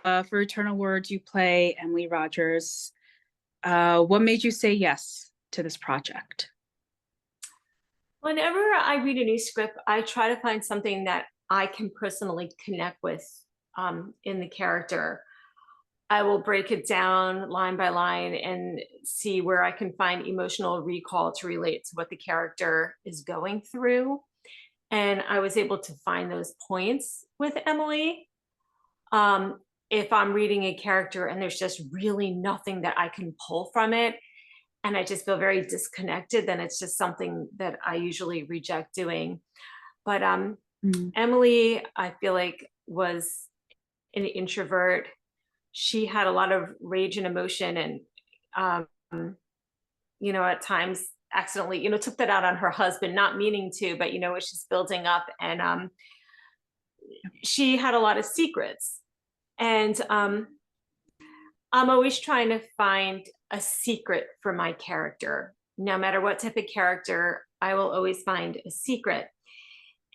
For Eternal Words, you play Emily Rogers. What made you say yes to this project? Whenever I read a new script, I try to find something that I can personally connect with in the character. I will break it down line by line and see where I can find emotional recall to relate to what the character is going through. And I was able to find those points with Emily. If I'm reading a character and there's just really nothing that I can pull from it, and I just feel very disconnected, then it's just something that I usually reject doing. But Mm. Emily, I feel like, was an introvert. She had a lot of rage and emotion, and at times accidentally, took that out on her husband, not meaning to, but it's just building up, and she had a lot of secrets, and I'm always trying to find a secret for my character. No matter what type of character, I will always find a secret.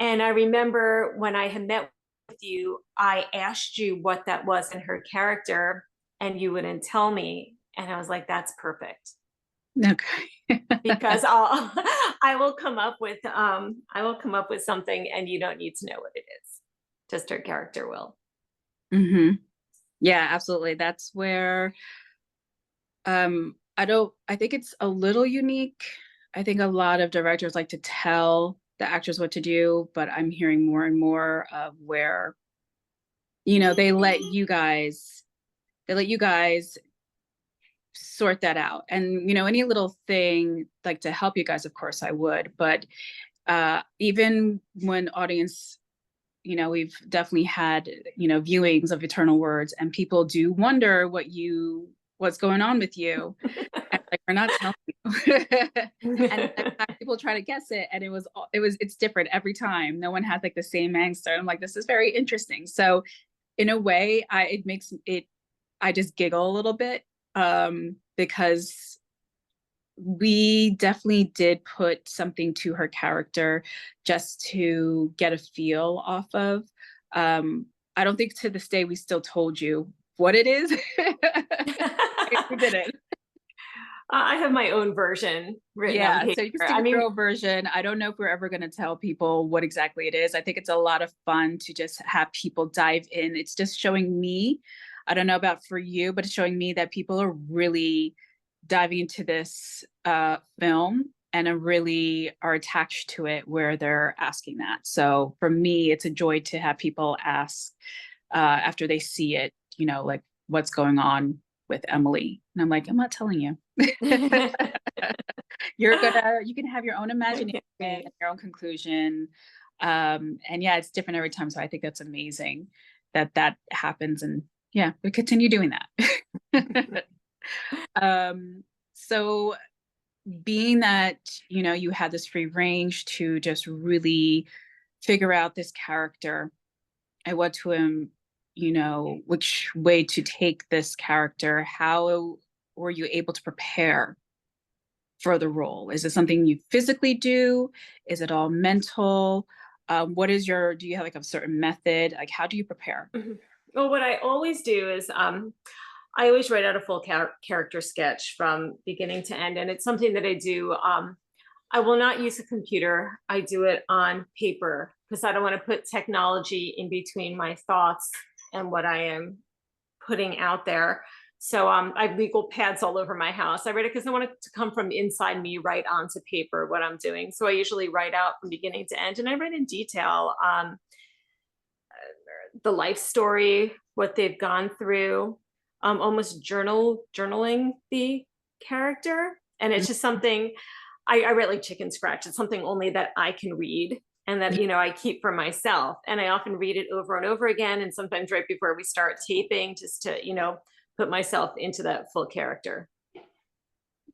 And I remember when I had met with you, I asked you what that was in her character, and you wouldn't tell me. And I was like, that's perfect. Okay. Because I will come up with something, and you don't need to know what it is. Just her character will. hmm Yeah, absolutely. That's where I think it's a little unique. I think a lot of directors like to tell the actors what to do, but I'm hearing more and more of where, they let you guys sort that out. And, any little thing like to help you guys, of course I would, but even when audience, we've definitely had, viewings of Eternal Words, and people do wonder what's going on with you. And like, we're not telling you. And I've had people try to guess it, and it's different every time. No one has like the same answer. I'm like, this is very interesting. So in a way, I just giggle a little bit, because we definitely did put something to her character just to get a feel off of. I don't think to this day we still told you what it is. We didn't. I have my own version written on Yeah, paper. so you can see I your mean, girl version. I don't know if we're ever going to tell people what exactly it is. I think it's a lot of fun to just have people dive in. It's just showing me, I don't know about for you, but it's showing me that people are really diving into this film and are really are attached to it where they're asking that. So for me, it's a joy to have people ask after they see it, like what's going on with Emily. And I'm like, I'm not telling you. You can have your own imagination and okay. your own conclusion. And yeah, it's different every time. So I think that's amazing that that happens. And yeah, we continue doing that. So being that, you had this free range to just really figure out this character and what to him, which way to take this character, how were you able to prepare for the role? Is it something you physically do? Is it all mental? Do you have like a certain method? Like, how do you prepare? Mhm. Well, what I always do is I always write out a full character sketch from beginning to end, and it's something that I do. I will not use a computer. I do it on paper because I don't want to put technology in between my thoughts and what I am putting out there. So I have legal pads all over my house. I write it because I want it to come from inside me right onto paper what I'm doing. So I usually write out from beginning to end, and I write in detail the life story, what they've gone through, almost journaling the character. And it's just something I write like chicken scratch. It's something only that I can read and that I keep for myself. And I often read it over and over again. And sometimes right before we start taping, just to put myself into that full character.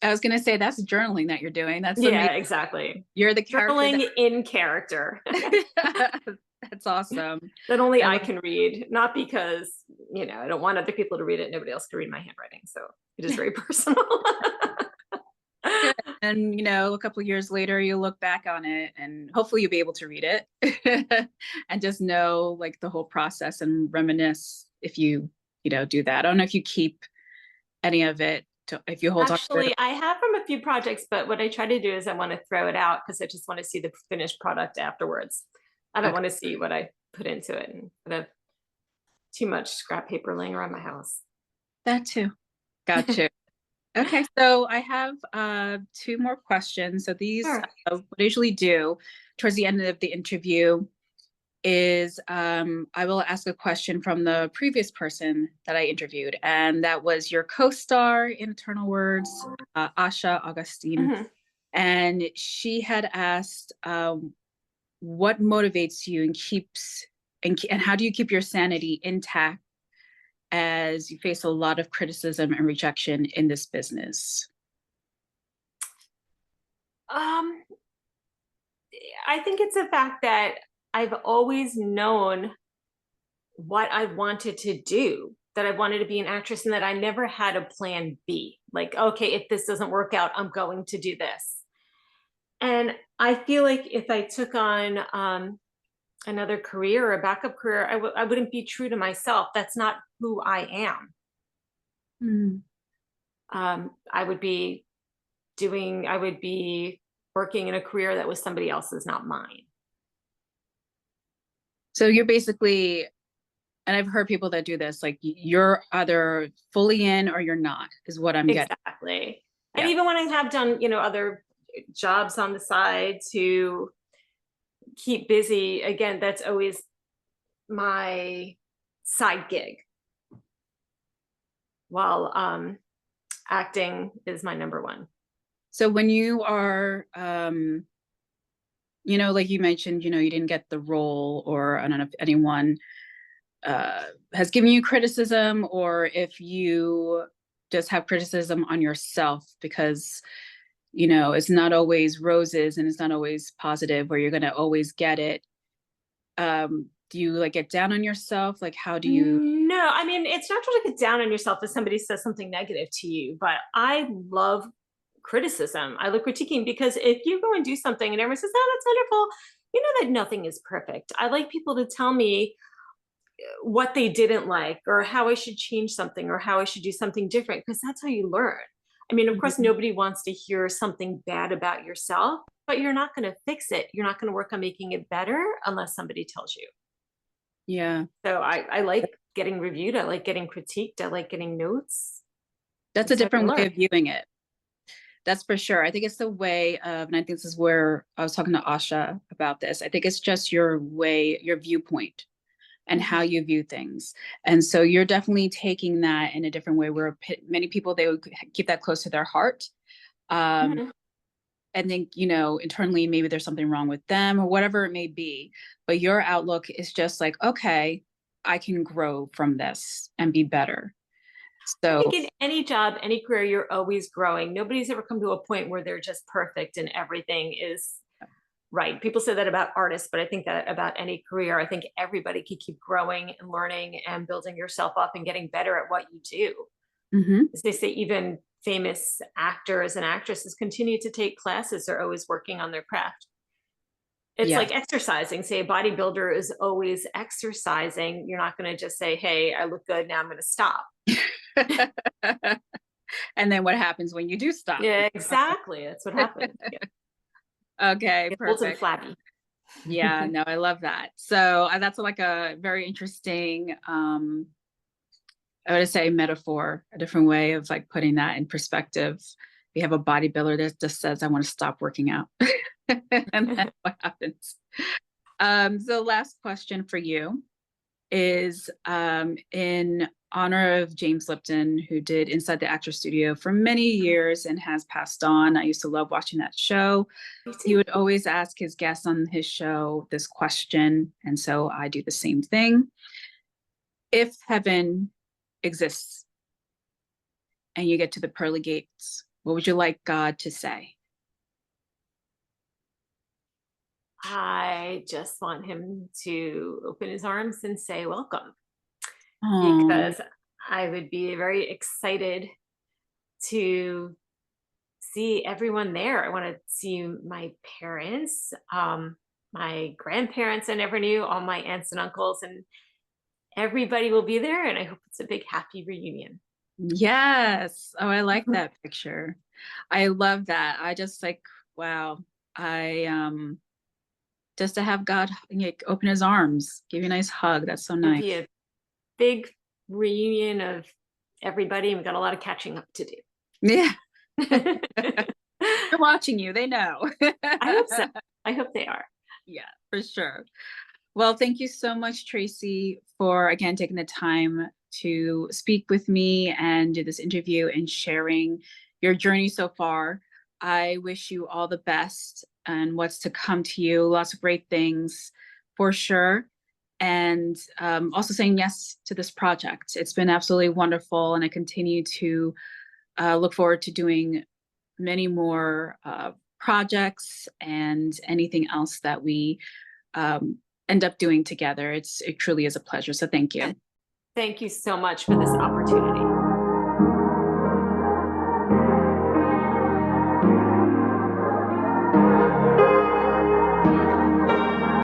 I was gonna say that's journaling that you're doing. That's Yeah, amazing. exactly. You're the character Journaling in character. that that's awesome. That only I I love can read, not because, I don't want other people to read it. Nobody else can read my handwriting. So it is very personal. it. And a couple of years later, you look back on it, and hopefully you'll be able to read it and just know like the whole process and reminisce if you do that. I don't know if you keep any of it if you hold on to it. Actually, I have from a few projects, but what I try to do is I want to throw it out because I just want to see the finished product afterwards. I don't Okay. want to see what I put into it and have too much scrap paper laying around my house. That too. Gotcha. Okay, so I have two more questions. So these, Sure. what I usually do towards the end of the interview is I will ask a question from the previous person that I interviewed, and that was your co-star in Eternal Words, Asha Augustine. Mhm. And she had asked, what motivates you and and how do you keep your sanity intact as you face a lot of criticism and rejection in this business? Um, I think it's the fact that I've always known what I wanted to do, that I wanted to be an actress, and that I never had a plan B. Like, okay, if this doesn't work out, I'm going to do this. And I feel like if I took on another career or a backup career, I wouldn't be true to myself. That's not who I am. Mm. I would be I would be working in a career that was somebody else's, not mine. So you're basically, and I've heard people that do this, like you're either fully in or you're not, is what I'm getting. Exactly. And Yeah. even when I have done, other jobs on the side to keep busy, again, that's always my side gig while acting is my number one. So when you are, like you mentioned, you didn't get the role, or I don't know if anyone has given you criticism, or if you just have criticism on yourself because, it's not always roses and it's not always positive where you're going to always get it. Do you like get down on yourself? Like, how do you? No, I mean, it's natural to get down on yourself if somebody says something negative to you, but I love criticism. I love critiquing because if you go and do something and everyone says, "Oh, that's wonderful," you know that nothing is perfect. I like people to tell me what they didn't like or how I should change something or how I should do something different because that's how you learn. I mean, of course, Mhm. nobody wants to hear something bad about yourself, but you're not going to fix it. You're not going to work on making it better unless somebody tells you. Yeah, So I like getting reviewed. I like getting critiqued. I like getting notes. that's a That's how you different way learn. of viewing it. That's for sure. I think it's the way of, and I think this is where I was talking to Asha about this. I think it's just your way, your viewpoint, and how Mhm. you view things. And so you're definitely taking that in a different way where many people, they would keep that close to their heart. Um, Mhm. and think, internally, maybe there's something wrong with them or whatever it may be. But your outlook is just like, okay, I can grow from this and be better. I So, think in any job, any career, you're always growing. Nobody's ever come to a point where they're just perfect and everything is right. People say that about artists, but I think that about any career. I think everybody can keep growing and learning and building yourself up and getting better at what you do. mhm, As they say, even famous actors and actresses continue to take classes. They're always working on their craft. It's yes. like exercising. Say a bodybuilder is always exercising. You're not going to just say, "Hey, I look good. Now I'm going to stop." And then what happens when you do stop? Yeah, exactly. That's what happens. Okay, Get old and perfect. flabby. Yeah, no, I love that. So that's like a very interesting, I would say metaphor, a different way of like putting that in perspective. We have a bodybuilder that just says, I want to stop working out. And then what happens? So last question for you is in honor of James Lipton, who did Inside the Actor Studio for many years and has passed on. I used to love watching that show. Me He too. would always ask his guests on his show this question. And so I do the same thing. If heaven exists and you get to the pearly gates, what would you like God to say? I just want him to open his arms and say welcome Oh, because I would be very excited to see everyone there. I want to see my parents, my grandparents I never knew, all my aunts and uncles, and everybody will be there, and I hope it's a big happy reunion. Yes. Oh, I like that picture. I love that. I just like, wow. I just to have God like open his arms, give you a nice hug. That's so It'll nice. be a big reunion of everybody. We've got a lot of catching up to do. Yeah. I They're watching you. They know. hope so. I hope they are. Yeah, for sure. Well, thank you so much, Tracy, for again taking the time to speak with me and do this interview and sharing your journey so far. I wish you all the best and what's to come to you. Lots of great things for sure. And also saying yes to this project. It's been absolutely wonderful. And I continue to look forward to doing many more projects and anything else that we end up doing together. It truly is a pleasure. So thank you. Thank you so much for this opportunity.